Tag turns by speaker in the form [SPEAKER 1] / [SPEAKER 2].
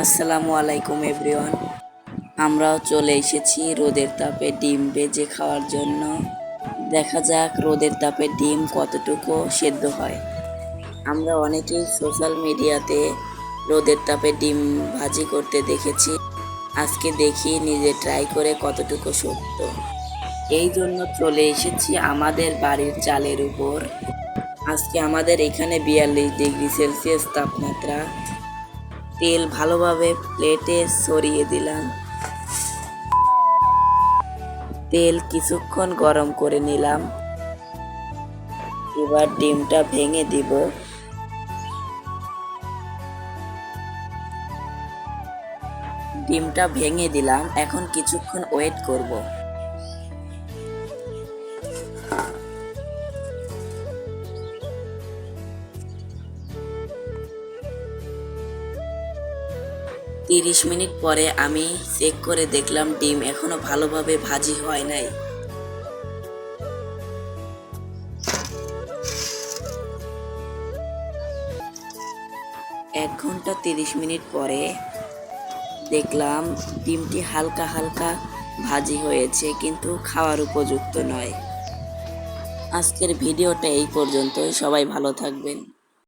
[SPEAKER 1] আসসালামু আলাইকুম এভরিওয়ান। আমরাও চলে এসেছি রোদের তাপে ডিম ভেজে খাওয়ার জন্য। দেখা যাক রোদের তাপে ডিম কতটুকু সেদ্ধ হয়। আমরা অনেকেই সোশ্যাল মিডিয়াতে রোদের তাপে ডিম ভাজি করতে দেখেছি। আজকে দেখি নিজে ট্রাই করে কতটুকু সত্য। এই জন্য চলে এসেছি আমাদের বাড়ির চালের উপর। আজকে আমাদের এখানে 42 ডিগ্রি সেলসিয়াস তাপমাত্রা। তেল ভালোভাবে প্লেটে ছড়িয়ে দিলাম। তেল কিছুক্ষণ গরম করে নিলাম। এবার ডিমটা ভেঙে দিব। ডিমটা ভেঙে দিলাম, এখন কিছুক্ষণ ওয়েট করব। তিরিশ মিনিট পরে আমি চেক করে দেখলাম ডিম এখনো ভালোভাবে ভাজি হয় নাই। এক ঘন্টা 30 মিনিট পরে দেখলাম ডিমটি হালকা হালকা ভাজি হয়েছে, কিন্তু খাওয়ার উপযুক্ত নয়। আজকের ভিডিওটা এই পর্যন্তই। সবাই ভালো থাকবেন।